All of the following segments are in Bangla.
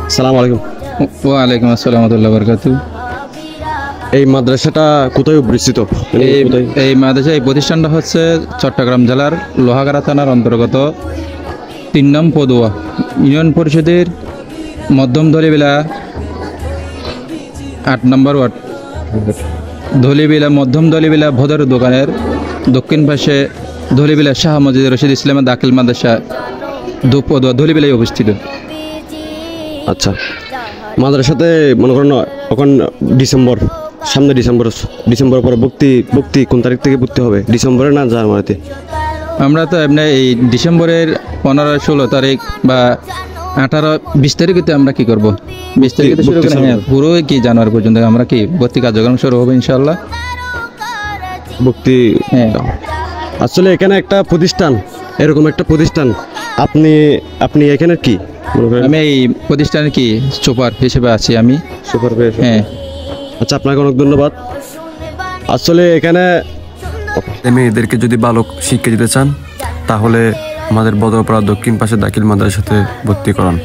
আসসালামু আলাইকুম। ওয়ালাইকুম আসসালাম ওয়া রাহমাতুল্লাহি ওয়া বারাকাতুহু। এই মাদ্রাসাটা কোথায় অবস্থিত? এই মাদ্রাসা এই প্রতিষ্ঠানটা হচ্ছে চট্টগ্রাম জেলার লোহাগাড়া থানার অন্তর্গত ৩ নং পদুয়া ইউনিয়ন পরিষদের মধ্যম ধলিবিলা ৮ নম্বর ওয়ার্ড ধলিবিলা মধ্যম ধলিবিলা ভদর দোকানের দক্ষিণ পাশে ধলিবিলা শাহ মসজিদ রশিদ ইসলামের দাখিল মাদ্রাসা পদুয়া ধলিবিলায় অবস্থিত। আচ্ছা, মাদ্রাসাতে মনে করেন এখন সামনে ডিসেম্বর পরে ভর্তি কোন তারিখ থেকে ভর্তি হবে? ডিসেম্বরে না জানুয়ারিতে? আমরা তো এমনি এই ডিসেম্বরের 15-16 তারিখ বা 18-20 তারিখে আমরা কি করব? 20 তারিখে শুরু করে পুরো কি জানুয়ারি পর্যন্ত আমরা কি ভর্তি কার্যক্রম শুরু হবে ইনশাআল্লাহ। ভর্তি আসলে এখানে একটা প্রতিষ্ঠান, এরকম একটা প্রতিষ্ঠান, আপনি এখানে কি আমি এই প্রতিষ্ঠানের কি সুপার হিসেবে আছি আমি। সুপার? হ্যাঁ। আচ্ছা, আপনাকে অনেক ধন্যবাদ। আসলে এখানে মেয়েদেরকে যদি ভালো শিক্ষা দিতে চান তাহলে আমাদের বদরপাড়া দক্ষিণ পাশে দাখিল মাদ্রাসাতে ভর্তি করান।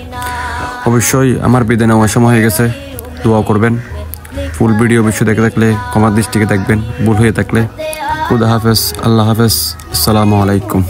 অবশ্যই আমার বিদায় নেওয়ার সময় হয়ে গেছে, দোয়া করবেন। ফুল ভিডিও অবশ্যই দেখে থাকলে ক্ষমার দৃষ্টিকে দেখবেন, ভুল হয়ে থাকলে। খুদা হাফেজ, আল্লাহ হাফেজ, আসসালামু আলাইকুম।